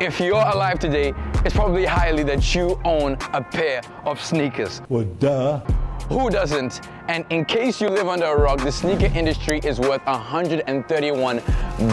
If you're alive today, it's probably highly that you own a pair of sneakers. Well, duh. Who doesn't? And in case you live under a rock, the sneaker industry is worth 131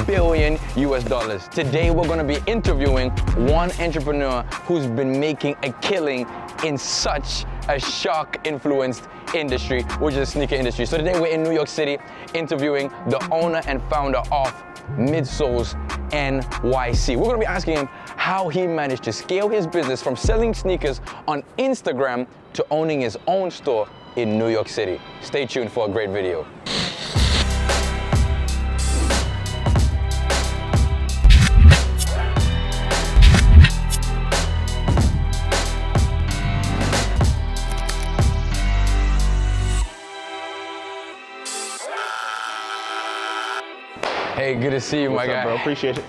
billion US dollars. Today, we're gonna be interviewing one entrepreneur who's been making a killing in such a shock-influenced industry, which is the sneaker industry. So today, we're in New York City interviewing the owner and founder of Midsource NYC. We're gonna be asking him how he managed to scale his business from selling sneakers on Instagram to owning his own store in New York City. Stay tuned for a great video. Hey, good to see you, What's my up, guy. bro? Appreciate it.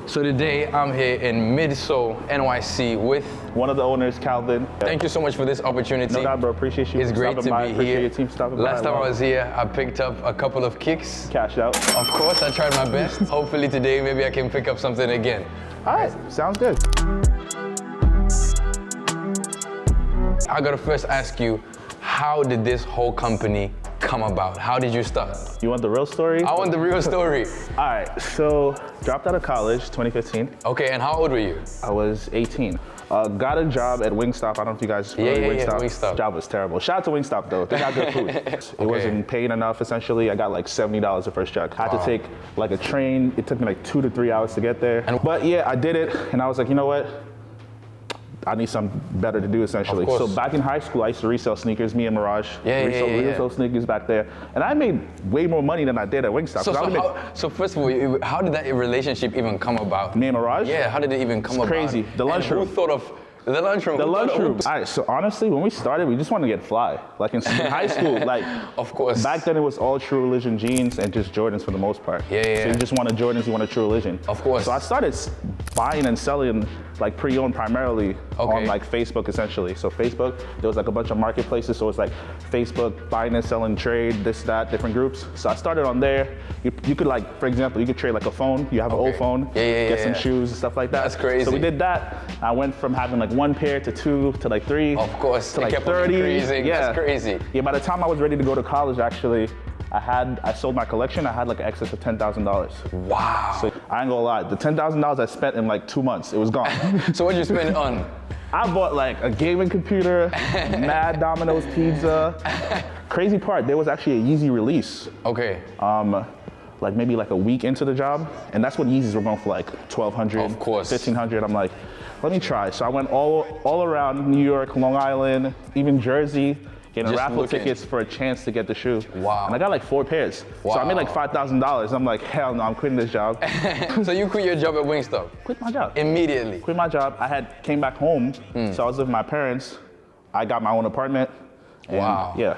So today I'm here in Midsource NYC with One of the owners, Calvin. Thank you so much for this opportunity. No doubt, bro. Appreciate you. It's great stopping to by. be Appreciate here. your team stopping by. Last time I was here, I picked up a couple of kicks. Cashed out. Of course, I tried my best. Hopefully today, maybe I can pick up something again. All right, sounds good. I gotta first ask you, how did this whole company come about? How did you start? You want the real story? I want the real story. All right, so dropped out of college, 2015. Okay, and how old were you? I was 18. Got a job at Wingstop. I don't know if you guys Yeah, remember yeah, Wingstop. Wingstop. Job was terrible. Shout out to Wingstop though. They got good food. It wasn't paying enough essentially. I got like $70 the first check. I had to take like a train. It took me like 2 to 3 hours to get there. But yeah, I did it and I was like, you know what? I need something better to do essentially. Of course. So back in high school, I used to resell sneakers, me and Mirage. Yeah. resell sneakers back there. And I made way more money than I did at Wingstop. So first of all, how did that relationship even come about? Me and Mirage? Yeah, how did it even come about? Crazy. The lunchroom. Who thought of the lunchroom? The lunchroom. All right, so honestly, when we started, we just wanted to get fly. Like in high school, like Of course. back then it was all True Religion jeans and just Jordans for the most part. Yeah. So you just wanted Jordans, you wanted True Religion. Of course. So I started buying and selling like pre-owned primarily on like Facebook essentially. So Facebook, there was like a bunch of marketplaces. So it's like Facebook, buying and selling, trade, this, that, different groups. So I started on there. You could like, for example, you could trade like a phone. You have an old phone, get some shoes and stuff like that. That's crazy. So we did that. I went from having like 1 pair to 2 to like 3. Of course, to it like kept on 30. increasing. Yeah. That's crazy. Yeah, by the time I was ready to go to college, actually, I sold my collection. I had like an excess of $10,000. Wow. So I ain't gonna lie, the $10,000 I spent in like 2 months, it was gone. So what'd you spend on? I bought like a gaming computer, mad Domino's pizza. Crazy part, there was actually a Yeezy release. Okay. Like maybe like a week into the job, and that's what Yeezys were going for like $1,200, Of course. $1,500. I'm like, let me try. So I went all around New York, Long Island, even Jersey, getting Just raffle looking. tickets for a chance to get the shoe. Wow. And I got like 4 pairs. So I made like $5,000. I'm like, hell no, I'm quitting this job. So you quit your job at Wingstop? Quit my job. Immediately? Quit my job. Came back home, so I was with my parents. I got my own apartment. And Wow. Yeah.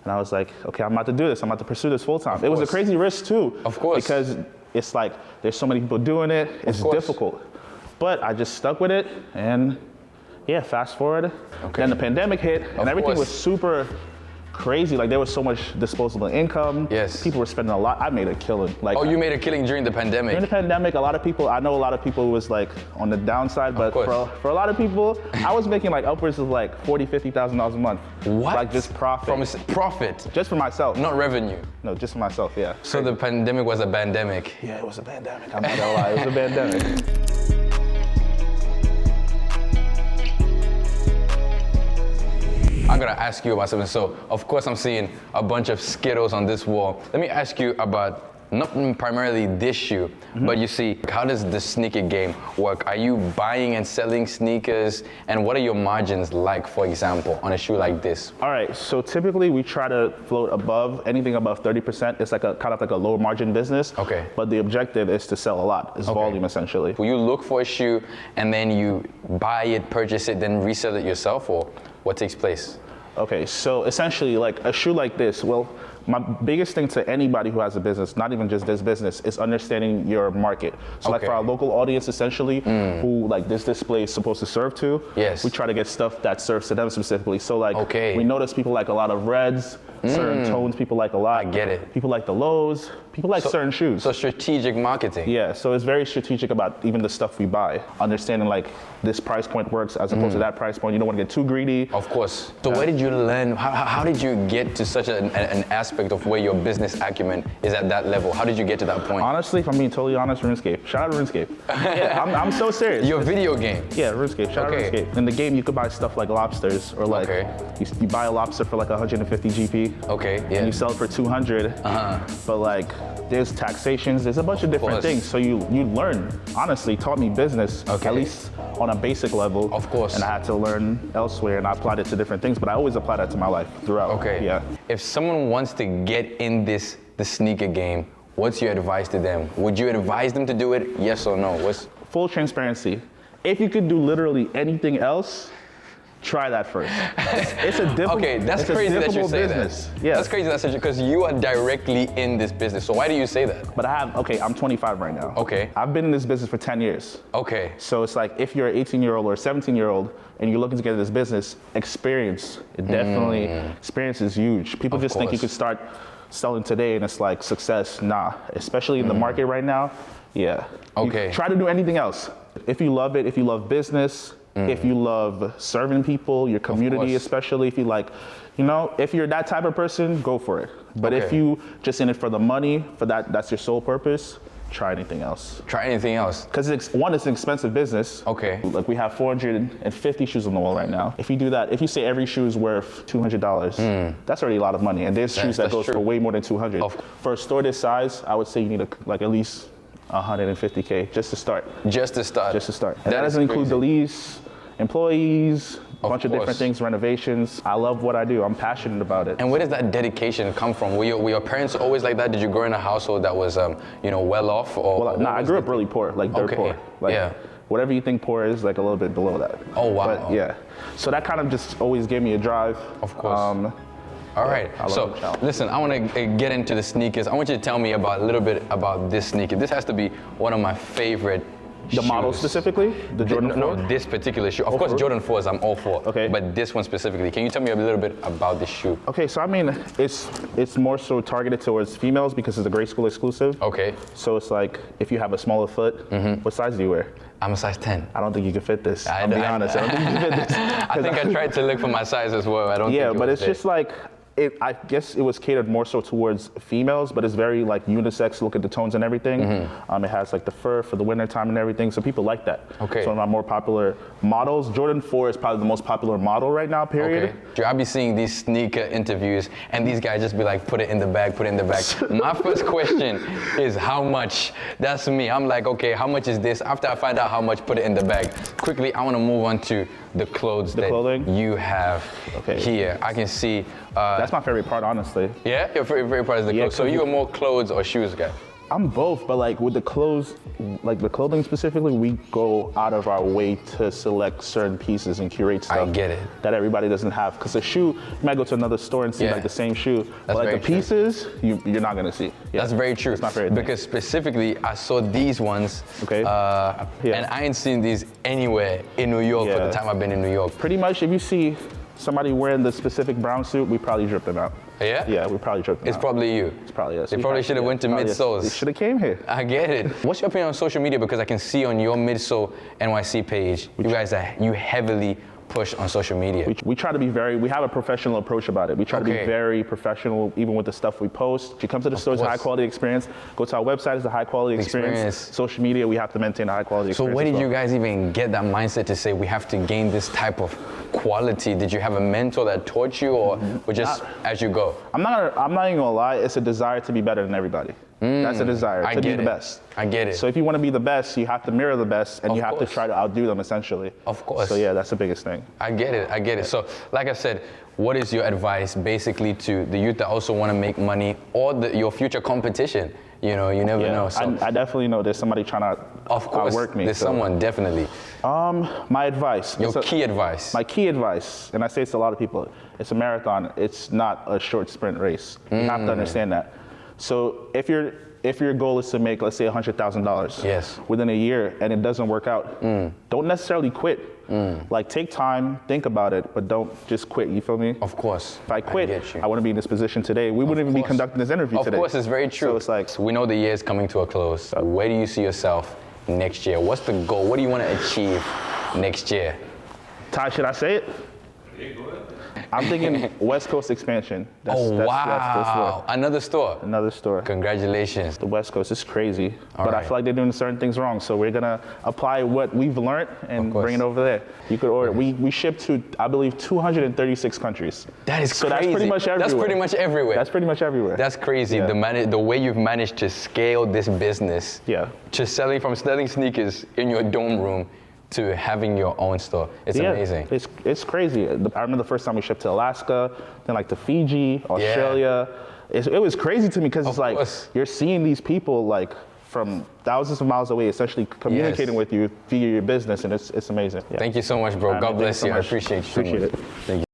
And I was like, okay, I'm about to do this. I'm about to pursue this full time. It was a crazy risk too. Of course. Because it's like, there's so many people doing it. It's difficult. But I just stuck with it and yeah, fast forward. Okay. Then the pandemic hit and everything course. was super crazy. Like there was so much disposable income. Yes. People were spending a lot. I made a killing. Like, Oh, you made a killing during the pandemic? during the pandemic, I know a lot of people was like on the downside, but for a lot of people, I was making like upwards of like $40,000, $50,000 a month. What? Like just profit. From profit? Just for myself. Not revenue? No, just for myself, yeah. So the pandemic was a pandemic? Yeah, it was a pandemic. I'm not gonna lie, it was a pandemic. I'm gonna ask you about something. So, of course, I'm seeing a bunch of Skittles on this wall. Let me ask you about not primarily this shoe, but you see, how does the sneaker game work? Are you buying and selling sneakers? And what are your margins like, for example, on a shoe like this? All right, so typically we try to float anything above 30%. It's like a kind of like a low margin business. Okay. But the objective is to sell a lot. It's volume essentially. Will you look for a shoe and then you buy it, purchase it, then resell it yourself, or what takes place? Okay, so essentially like a shoe like this, well, my biggest thing to anybody who has a business, not even just this business, is understanding your market. So like for our local audience, essentially, who like this display is supposed to serve to, we try to get stuff that serves to them specifically. So like we notice people like a lot of reds, certain tones people like a lot. I get it. People like the lows, people like certain shoes. So strategic marketing. Yeah, so it's very strategic about even the stuff we buy. Understanding like this price point works as opposed to that price point. You don't want to get too greedy. Of course. So where did you learn, how did you get to such an aspect of where your business acumen is at that level? How did you get to that point? Honestly, if I'm being totally honest, RuneScape. Shout out to RuneScape. Yeah, I'm so serious. Your video game? Yeah, RuneScape. Shout out to RuneScape. In the game, you could buy stuff like lobsters, or like you buy a lobster for like 150 GP. Okay, yeah. And you sell it for 200. But like, there's taxations, there's a bunch of different things. So you learn, honestly, taught me business, at least on a basic level. Of course. And I had to learn elsewhere, and I applied it to different things, but I always apply that to my life throughout. Okay. Yeah. If someone wants to get in the sneaker game, what's your advice to them? Would you advise them to do it? Yes or no? Full transparency. If you could do literally anything else, try that first. It's a difficult, that's crazy that you say business. that. Yeah. That's crazy that because you are directly in this business. So why do you say that? But I'm 25 right now. Okay. I've been in this business for 10 years. Okay. So it's like, if you're an 18-year-old or a 17-year-old and you're looking to get into this business, experience is huge. People just think you could start selling today and it's like success. Nah, especially in the market right now. Yeah. Okay. You try to do anything else. If you love it, if you love business, if you love serving people, your community especially, if you like, if you're that type of person, go for it. But if you just in it for the money, that's your sole purpose, try anything else. Try anything else. Because it's an expensive business. Okay. Like we have 450 shoes on the wall right now. If you do that, if you say every shoe is worth $200, that's already a lot of money. And there's shoes that goes for way more than 200. For a store this size, I would say you need at least 150K just to start. Just to start. And that doesn't include the lease, employees, a bunch of different things, renovations. I love what I do. I'm passionate about it. And where does that dedication come from? Were your parents always like that? Did you grow in a household that was, well off? Or I grew up really poor, like dirt poor. Like, whatever you think poor is, like a little bit below that. Oh, wow. But yeah, so that kind of just always gave me a drive. Of course. All right, so listen, I want to get into the sneakers. I want you to tell me a little bit about this sneaker. This has to be one of my favorite shoes. The model specifically? The Jordan 4? No, this particular shoe. Of course, Jordan 4s I'm all for. Okay. But this one specifically. Can you tell me a little bit about this shoe? Okay, so I mean, it's more so targeted towards females because it's a grade school exclusive. Okay. So it's like, if you have a smaller foot, what size do you wear? I'm a size 10. I don't think you can fit this. I'll be honest. I don't think you can fit this. I think I tried to look for my size as well. I don't think it but was it's just like, I guess it was catered more so towards females, but it's very like unisex. Look at the tones and everything. It has like the fur for the winter time and everything, so people like that. Okay. So one of my more popular models, Jordan 4 is probably the most popular model right now, period. Okay. I'll be seeing these sneaker interviews and these guys just be like, put it in the bag, put it in the bag. My first question is how much? That's me. I'm like, okay, how much is this? After I find out how much, put it in the bag. Quickly, I want to move on to the clothes you have here. I can see. That's my favorite part, honestly. Yeah? Your favorite part is the clothes. So you are more clothes or shoes guy? I'm both, but like with the clothes, like the clothing specifically, we go out of our way to select certain pieces and curate stuff. I get it. That everybody doesn't have. Because a shoe, you might go to another store and see like the same shoe, but like the pieces, you're not gonna see. Yeah. That's very true. That's my favorite thing. Because specifically, I saw these ones, and I ain't seen these anywhere in New York for the time I've been in New York. Pretty much, if you see somebody wearing the specific brown suit, we probably dripped them out. Yeah? Yeah, we probably dripped them out. It's probably you. It's probably us. They probably should have went to Midsource. They should have came here. I get it. What's your opinion on social media? Because I can see on your Midsource NYC page, you heavily push on social media. We try to be we have a professional approach about it. We try to be very professional, even with the stuff we post. If you come to the store, it's a high quality experience. Go to our website, it's a high quality experience. Social media, we have to maintain a high quality experience. So where did you guys even get that mindset to say we have to gain this type of quality? Did you have a mentor that taught you, or just as you go? I'm not even gonna lie, it's a desire to be better than everybody. That's a desire to be the best. I get it. So if you want to be the best, you have to mirror the best, and you have to try to outdo them, essentially. Of course. So yeah, that's the biggest thing. I get it. So like I said, what is your advice basically to the youth that also want to make money, or your future competition? You know, you never know. So I definitely know there's somebody trying to of course, outwork me. there's someone, definitely. My advice. Your key advice. My key advice, and I say this to a lot of people, it's a marathon. It's not a short sprint race. You have to understand that. So if your goal is to make, let's say, $100,000 yes. within a year and it doesn't work out, don't necessarily quit. Like, take time, think about it, but don't just quit. You feel me? Of course. If I quit, I wouldn't be in this position today. We wouldn't even be conducting this interview today. Of course, it's very true. So it's like, we know the year is coming to a close. Where do you see yourself next year? What's the goal? What do you want to achieve next year? Ty, should I say it? Yeah, go ahead. I'm thinking West Coast expansion. Wow. Another store. Another store. Congratulations. The West Coast is crazy, All but right. I feel like they're doing certain things wrong. So we're gonna apply what we've learned and bring it over there. You could order. We ship to, I believe, 236 countries. That is so crazy. That's pretty much everywhere. That's pretty much everywhere. That's pretty much everywhere. That's crazy. Yeah. The way you've managed to scale this business. Yeah. To selling sneakers in your dorm room to having your own store. It's amazing. It's crazy. I remember the first time we shipped to Alaska, then like to Fiji, Australia. Yeah. It was crazy to me because it's like you're seeing these people like from thousands of miles away, essentially communicating with you via your business, and it's amazing. Yeah. Thank you so much, bro. God bless you. I appreciate you. Appreciate it. Thank you.